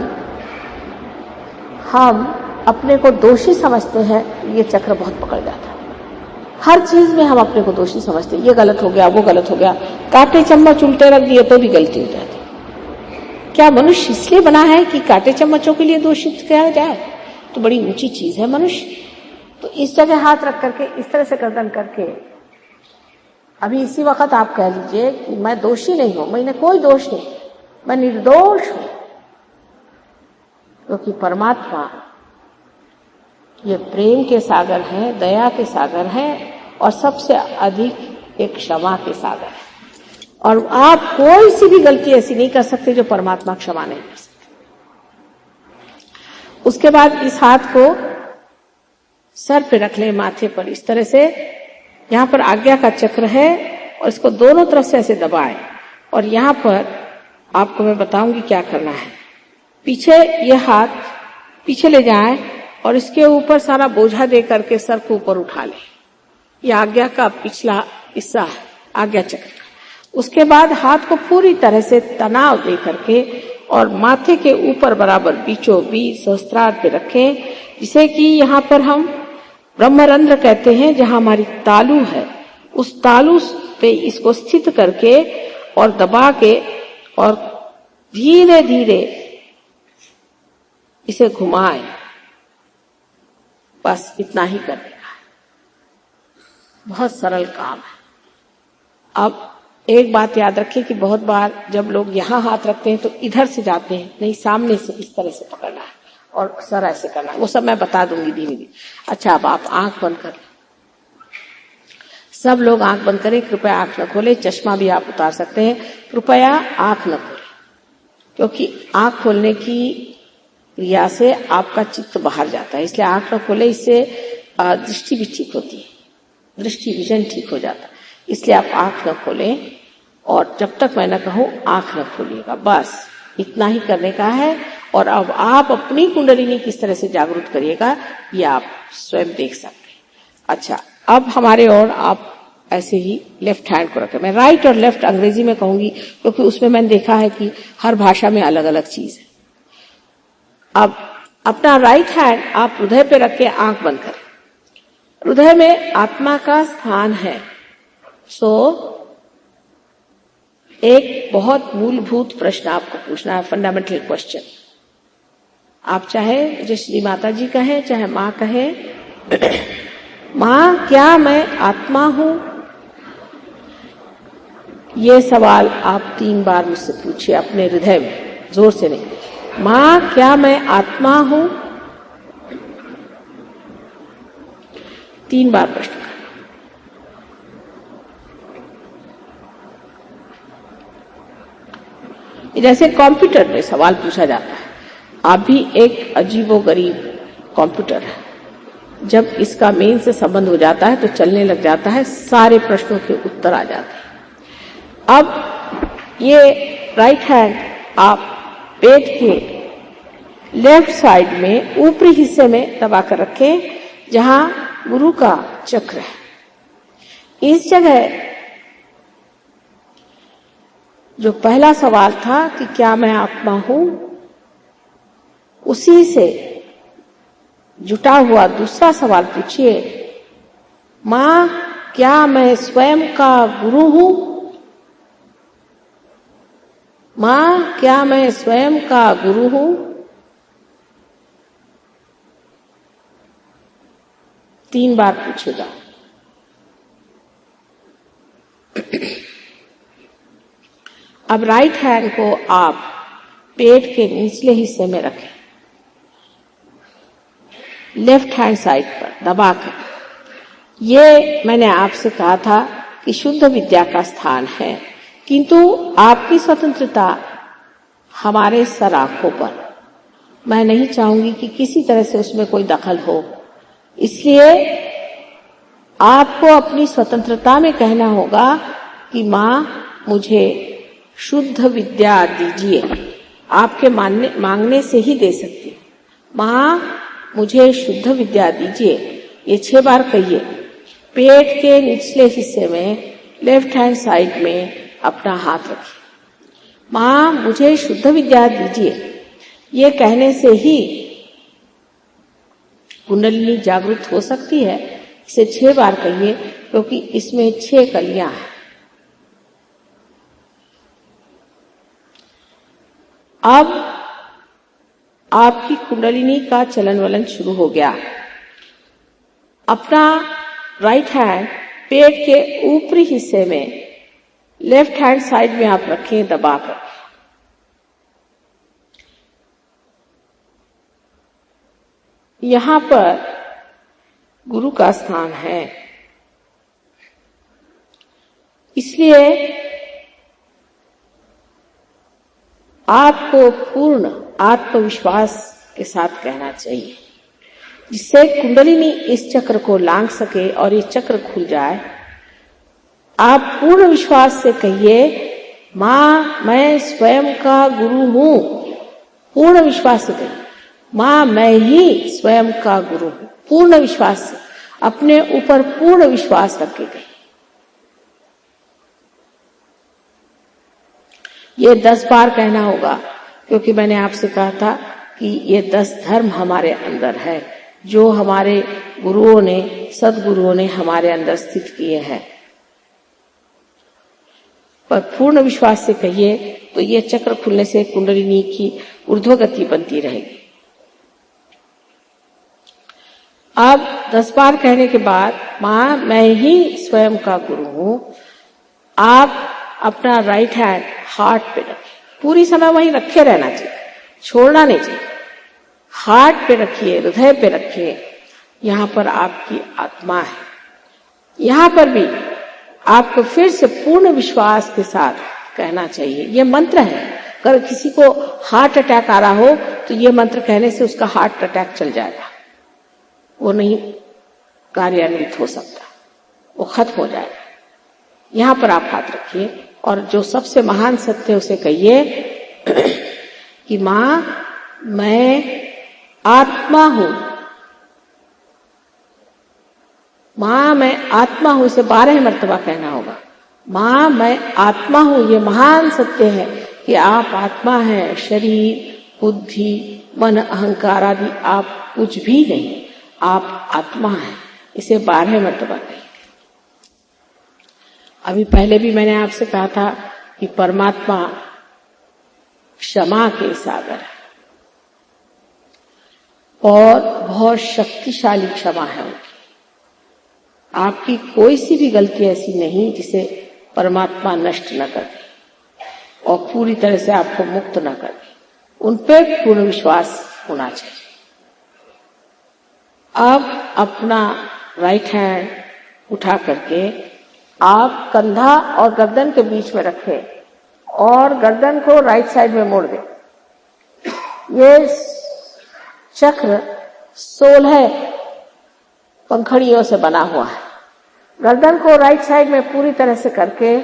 Speaker 2: हम अपने को दोषी समझते हैं, ये चक्र बहुत पकड़ जाता है। हर चीज में हम अपने को दोषी समझते हैं, ये गलत हो गया, वो गलत हो गया। कांटे चम्मच उल्टे रख दिए तो भी गलती हो जाती। क्या मनुष्य इसलिए बना है कि कांटे चम्मचों के लिए दोषित किया जाए? तो बड़ी ऊंची चीज है मनुष्य। तो इस जगह हाथ रख करके इस तरह से गर्दन करके अभी इसी वक्त आप कह लीजिए कि मैं दोषी नहीं हूं, मैंने कोई दोष नहीं, मैं निर्दोष हूं, क्योंकि परमात्मा ये प्रेम के सागर हैं, दया के सागर हैं और सबसे अधिक एक क्षमा के सागर है। और आप कोई सी भी गलती ऐसी नहीं कर सकते जो परमात्मा क्षमा नहीं कर सकते। उसके बाद इस हाथ को सर पे रख ले, माथे पर इस तरह से। यहां पर आज्ञा का चक्र है और इसको दोनों तरफ से ऐसे दबाएं। और यहां पर आपको मैं बताऊंगी क्या करना है। पीछे ये हाथ पीछे ले जाएं और इसके ऊपर सारा बोझा दे करके सर को ऊपर उठा ले। ये आज्ञा का पिछला हिस्सा है, आज्ञा चक्र। उसके बाद हाथ को पूरी तरह से तनाव दे करके और माथे के ऊपर बराबर बीचों बीच सहस्त्रार पे रखें, जिसे कि यहाँ पर हम ब्रह्मरंध्र कहते हैं, जहां हमारी तालू है। उस तालू पे इसको स्थित करके और दबा के और धीरे धीरे इसे घुमाएं। बस इतना ही करने का है, बहुत सरल काम है। अब एक बात याद रखिए कि बहुत बार जब लोग यहां हाथ रखते हैं तो इधर से जाते हैं, नहीं सामने से इस तरह से पकड़ना है और सर ऐसे करना है। वो सब मैं बता दूंगी धीमे धीरे। अच्छा, अब आप आंख बंद कर, सब लोग आंख बंद करें। कृपया आंख न खोले, चश्मा भी आप उतार सकते हैं। कृपया आंख न खोले, क्योंकि आंख खोलने की क्रिया से आपका चित्त बाहर जाता है, इसलिए आंख न खोले। इससे दृष्टि भी ठीक होती है, दृष्टि विजन ठीक हो जाता है। इसलिए आप आंख न खोलें और जब तक मैं न कहूं आंख न खोलिएगा। बस इतना ही करने का है। और अब आप अपनी कुंडलिनी किस तरह से जागरूक करिएगा ये आप स्वयं देख सकते हैं। अच्छा, अब हमारे और आप ऐसे ही लेफ्ट हैंड को रखें। मैं राइट और लेफ्ट अंग्रेजी में कहूंगी, क्योंकि उसमें मैंने देखा है कि हर भाषा में अलग अलग चीज है। अब अपना राइट हैंड आप हृदय पे रख के आंख बंद करें। हृदय में आत्मा का स्थान है। सो एक बहुत मूलभूत प्रश्न आपको पूछना है, फंडामेंटल क्वेश्चन। आप चाहे जो श्री माता जी कहें, चाहे माँ कहें, माँ क्या मैं आत्मा हूं? ये सवाल आप 3 बार मुझसे पूछिए अपने हृदय में, जोर से नहीं। माँ क्या मैं आत्मा हूं? 3 बार प्रश्न। जैसे कंप्यूटर में सवाल पूछा जाता है, आप भी एक अजीबोगरीब कंप्यूटर है। जब इसका मेन से संबंध हो जाता है तो चलने लग जाता है, सारे प्रश्नों के उत्तर आ जाते हैं। अब ये राइट हैंड आप पेट के लेफ्ट साइड में ऊपरी हिस्से में दबा कर रखें, जहां गुरु का चक्र है। इस जगह जो पहला सवाल था कि क्या मैं आत्मा हूं, उसी से जुटा हुआ दूसरा सवाल पूछिए, मां क्या मैं स्वयं का गुरु हूं? मां क्या मैं स्वयं का गुरु हूं? 3 बार पूछेगा। अब राइट हैंड को आप पेट के निचले हिस्से में रखें, लेफ्ट हैंड साइड पर दबाकर। ये मैंने आपसे कहा था कि शुद्ध विद्या का स्थान है, किंतु आपकी स्वतंत्रता हमारे सर आंखों पर, मैं नहीं चाहूंगी कि किसी तरह से उसमें कोई दखल हो। इसलिए आपको अपनी स्वतंत्रता में कहना होगा कि मां मुझे शुद्ध विद्या दीजिए। आपके मांगने से ही दे सकती हूँ। मां मुझे शुद्ध विद्या दीजिए, ये 6 बार कहिए। पेट के निचले हिस्से में लेफ्ट हैंड साइड में अपना हाथ रखिए। मां मुझे शुद्ध विद्या दीजिए, ये कहने से ही कुंडलिनी जागृत हो सकती है। इसे 6 बार कहिए, क्योंकि इसमें 6 कलियां हैं। अब आपकी कुंडलिनी का चलन वलन शुरू हो गया। अपना राइट हैंड पेट के ऊपरी हिस्से में लेफ्ट हैंड साइड में आप रखें दबाकर। यहां पर गुरु का स्थान है, इसलिए आपको पूर्ण आत्मविश्वास के साथ कहना चाहिए, जिससे कुंडलिनी इस चक्र को लांघ सके और ये चक्र खुल जाए। आप पूर्ण विश्वास से कहिए, मां मैं स्वयं का गुरु हूं। पूर्ण विश्वास से कहिए, मां मैं ही स्वयं का गुरु हूं। पूर्ण विश्वास से, अपने ऊपर पूर्ण विश्वास रख के कहिए। ये 10 बार कहना होगा, क्योंकि मैंने आपसे कहा था कि ये 10 धर्म हमारे अंदर है, जो हमारे गुरुओं ने, सदगुरुओं ने हमारे अंदर स्थित किए हैं। पर पूर्ण विश्वास से कहिए तो ये चक्र खुलने से कुंडलिनी की ऊर्ध्वगति बनती रहेगी। अब 10 बार कहने के बाद, मां मैं ही स्वयं का गुरु हूं। आप अपना राइट हैंड हार्ट पे रखिए। पूरी समय वहीं रखे रहना चाहिए, छोड़ना नहीं चाहिए। हार्ट पे रखिए, हृदय पे रखिए। यहां पर आपकी आत्मा है। यहां पर भी आपको फिर से पूर्ण विश्वास के साथ कहना चाहिए। ये मंत्र है। अगर किसी को हार्ट अटैक आ रहा हो तो ये मंत्र कहने से उसका हार्ट अटैक चल जाएगा, वो नहीं कार्यान्वित हो सकता, वो खत्म हो जाएगा। यहां पर आप हाथ रखिए और जो सबसे महान सत्य है उसे कहिए कि मां मैं आत्मा हूं। मां मैं आत्मा हूं, इसे 12 मर्तबा कहना होगा। मां मैं आत्मा हूं, ये महान सत्य है कि आप आत्मा हैं। शरीर, बुद्धि, मन, अहंकार आदि आप कुछ भी नहीं, आप आत्मा हैं। इसे 12 मर्तबा कहिए। अभी पहले भी मैंने आपसे कहा था कि परमात्मा क्षमा के सागर है और बहुत शक्तिशाली क्षमा है उनकी। आपकी कोई सी भी गलती ऐसी नहीं जिसे परमात्मा नष्ट न कर दे और पूरी तरह से आपको मुक्त न कर दे। उन पे पूर्ण विश्वास होना चाहिए। अब अपना राइट हैंड उठा करके आप कंधा और गर्दन के बीच में रखें और गर्दन को राइट साइड में मोड़ दें। ये चक्र 16 पंखड़ियों से बना हुआ है। गर्दन को राइट साइड में पूरी तरह से करके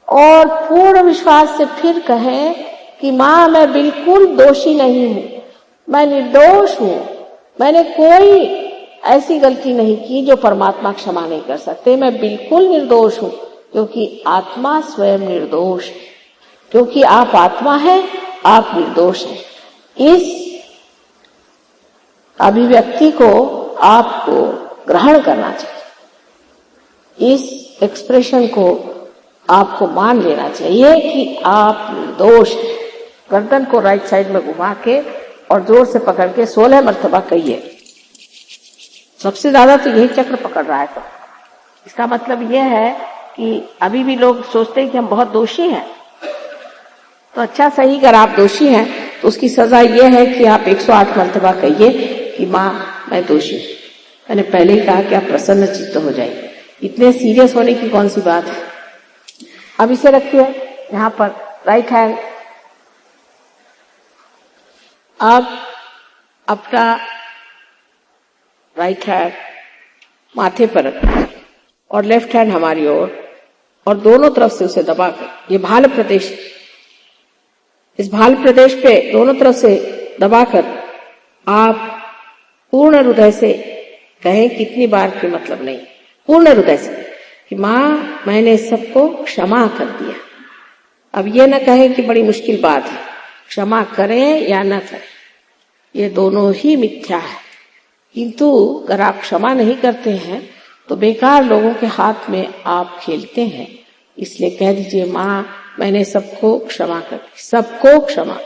Speaker 2: और पूर्ण विश्वास से फिर कहें कि मां मैं बिल्कुल दोषी नहीं हूं, मैं निर्दोष हूं। मैंने कोई ऐसी गलती नहीं की जो परमात्मा क्षमा नहीं कर सकते। मैं बिल्कुल निर्दोष हूं, क्योंकि आत्मा स्वयं निर्दोष है। क्योंकि आप आत्मा हैं, आप निर्दोष हैं। इस अभिव्यक्ति को आपको ग्रहण करना चाहिए। इस एक्सप्रेशन को आपको मान लेना चाहिए कि आप निर्दोष हैं। गर्दन को राइट साइड में घुमा के और जोर से पकड़ के 16 मर्तबा कहिए। सबसे ज्यादा तो यही चक्र पकड़ रहा है। तो इसका मतलब यह है कि अभी भी लोग सोचते हैं कि हम बहुत दोषी हैं। तो अच्छा सही, अगर आप दोषी हैं तो उसकी सजा यह है कि आप 108 मर्तबा कहिए कि माँ मैं दोषी हूं। मैंने पहले ही कहा कि आप प्रसन्न चित्त हो जाइए, इतने सीरियस होने की कौन सी बात है। अब इसे रखिए यहाँ पर राइट हैंड। अब अपना राइट हैंड माथे पर रखिए और लेफ्ट हैंड हमारी ओर, और दोनों तरफ से उसे दबाकर, ये भाल प्रदेश, इस भाल प्रदेश पे दोनों तरफ से दबाकर आप पूर्ण हृदय से कहें, कितनी बार के मतलब नहीं, पूर्ण हृदय से कि माँ मैंने सबको क्षमा कर दिया। अब ये न कहें कि बड़ी मुश्किल बात है, क्षमा करें या न करें ये दोनों ही मिथ्या है। किंतु अगर आप क्षमा नहीं करते हैं तो बेकार लोगों के हाथ में आप खेलते हैं। इसलिए कह दीजिए माँ मैंने सबको क्षमा कर दी, सबको क्षमा।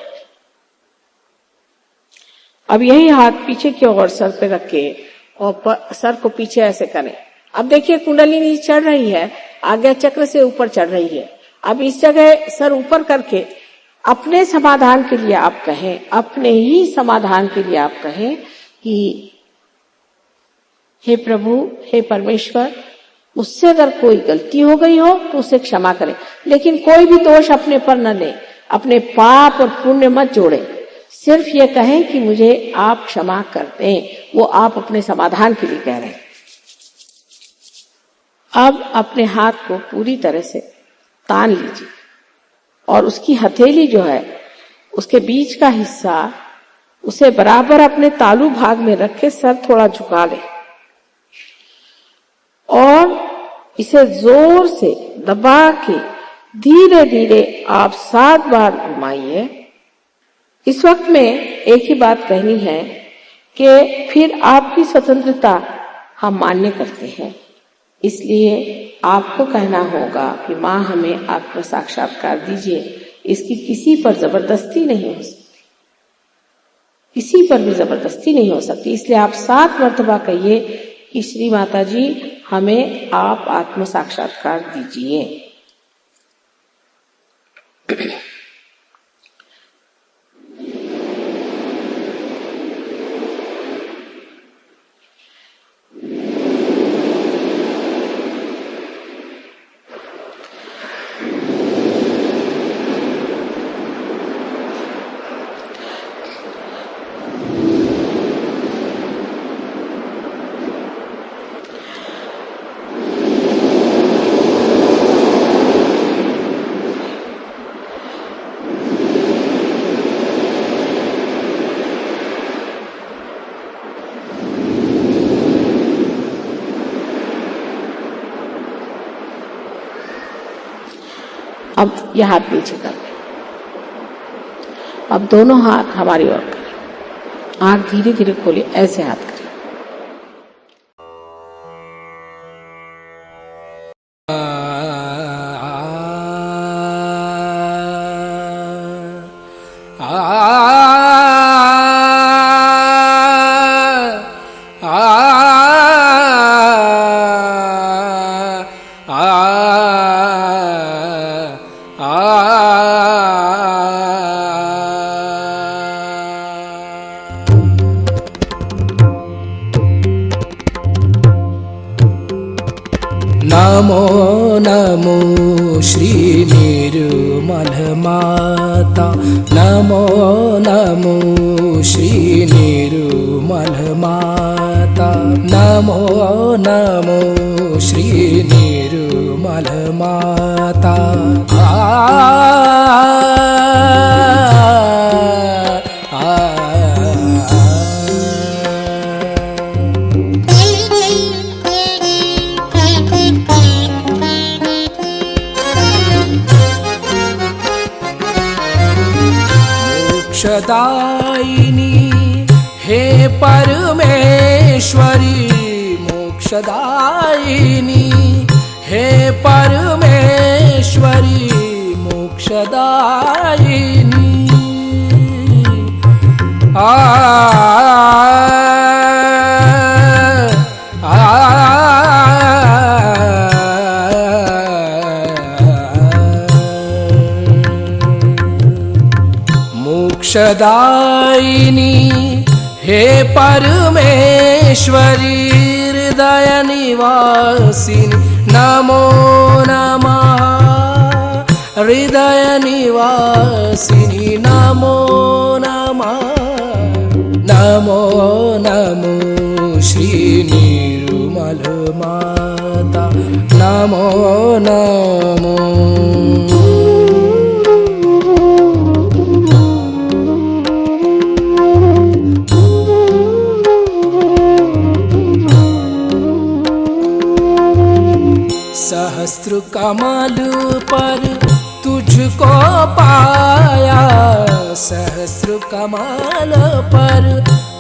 Speaker 2: अब यही हाथ पीछे की ओर सर पे रख के और सर को पीछे ऐसे करें। अब देखिए कुंडलिनी चढ़ रही है, आज्ञा चक्र से ऊपर चढ़ रही है। अब इस जगह सर ऊपर करके अपने समाधान के लिए आप कहें, अपने ही समाधान के लिए आप कहें कि हे प्रभु, हे परमेश्वर, मुझसे अगर कोई गलती हो गई हो तो उसे क्षमा करें, लेकिन कोई भी दोष अपने पर न ले, अपने पाप और पुण्य मत जोड़े। सिर्फ ये कहें कि मुझे आप क्षमा कर दें, वो आप अपने समाधान के लिए कह रहे हैं। अब अपने हाथ को पूरी तरह से तान लीजिए और उसकी हथेली जो है उसके बीच का हिस्सा उसे बराबर अपने तालू भाग में रख के सर थोड़ा झुका ले और इसे जोर से दबा के धीरे धीरे आप 7 बार घुमाइए। इस वक्त में एक ही बात कहनी है कि फिर आपकी स्वतंत्रता हम मान्य करते हैं, इसलिए आपको कहना होगा कि माँ हमें आत्म साक्षात्कार दीजिए। इसकी किसी पर जबरदस्ती नहीं हो सकती, किसी पर भी जबरदस्ती नहीं हो सकती। इसलिए आप 7 मर्तबा कहिए कि श्री माता जी हमें आप आत्म साक्षात्कार दीजिए। अब यह हाथ नीचे कर लें। अब दोनों हाथ हमारी ओर करें, आंख धीरे धीरे खोलिए, ऐसे हाथ करें।
Speaker 3: नमो नमो श्री निर्मल माता, नमो नमो श्री निर्मल माता, नमो नमो श्री निर्मल माता। मोक्षदायिनी हे परमेश्वरी, मोक्षदायिनी हे परमेश्वरी, मोक्षदायिनी। मोक्षदायिनी हे परमेश्वरी हृदय निवासिनी नमो नमः हृदय निवासिनी नमो नमः नमो नमो श्री निर्मल माता नमो नमो सहस्त्र कमल पर तुझको पाया सहस्त्र कमल पर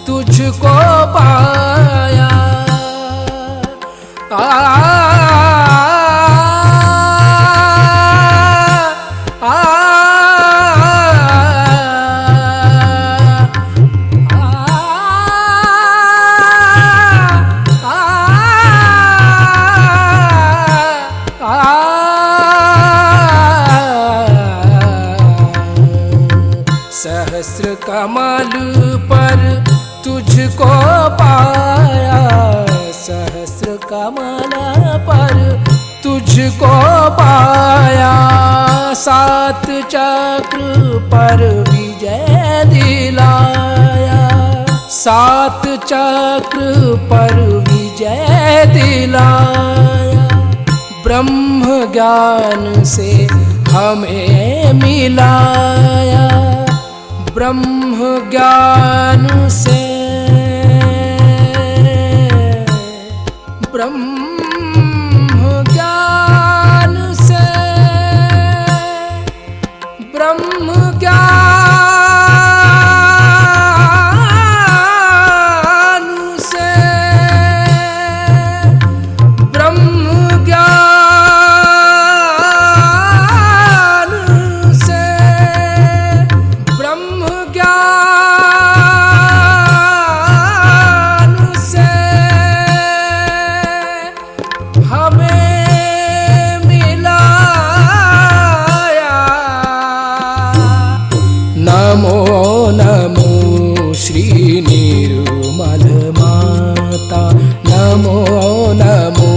Speaker 3: तुझको पाया आ, आ, सहस्र कमल पर तुझको पाया सहस्र कमल पर तुझको पाया सात चक्र पर विजय दिलाया सात चक्र पर विजय दिलाया ब्रह्म ज्ञान से हमें मिलाया ब्रह्म ज्ञान से ब्रह्म ज्ञान से ब्रह्म ज्ञान से ब्रह्म ज्ञान से ब्रह्म ज्ञान से हमें मिलाया नमो नमो श्री निर्मल माता नमो नमो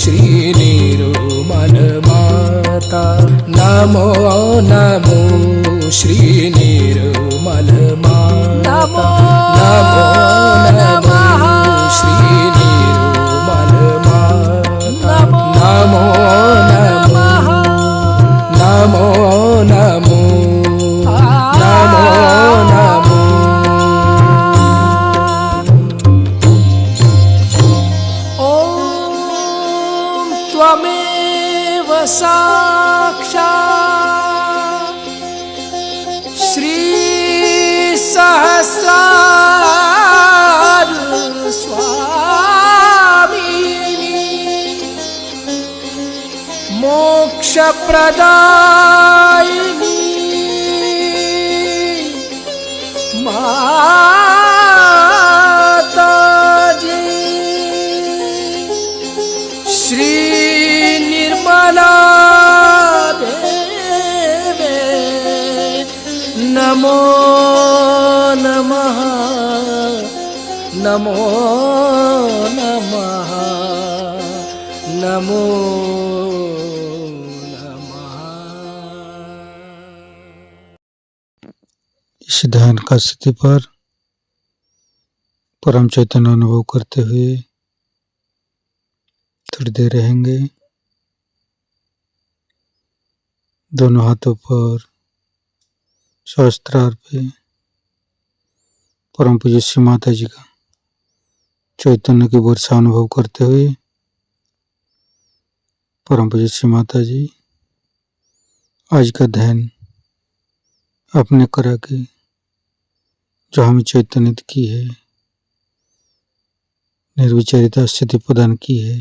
Speaker 3: श्री निर्मल माता नमो नमो श्री निर्मल माता नमो नमो श्री निर्मल माता नमो नमो नमो नमो नमो नमो ॐ त्वमेव साक्षात् श्री सहस्रार स्वामिनी मोक्ष प्रदायिनी माताजी श्री निर्मला देवे नमो नमः नमो नमः नमो नमः।
Speaker 1: इस ध्यान का स्थिति पर परम चैतन्य अनुभव करते हुए थोड़ी देर रहेंगे। दोनों हाथों पर सहस्त्रार पे परम पूज्य श्री माता जी का चैतन्य की वर्षा अनुभव करते हुए परम पूज्य श्री माता जी आज का ध्यान आपने करा के जो हमें चैतन्य की है, निर्विचारिता स्थिति प्रदान की है,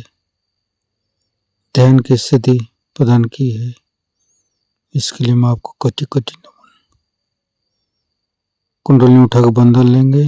Speaker 1: ध्यान की स्थिति प्रदान की है, इसके लिए मैं आपको कोटि कोटि नमन। कुंडली उठाकर बंधन लेंगे।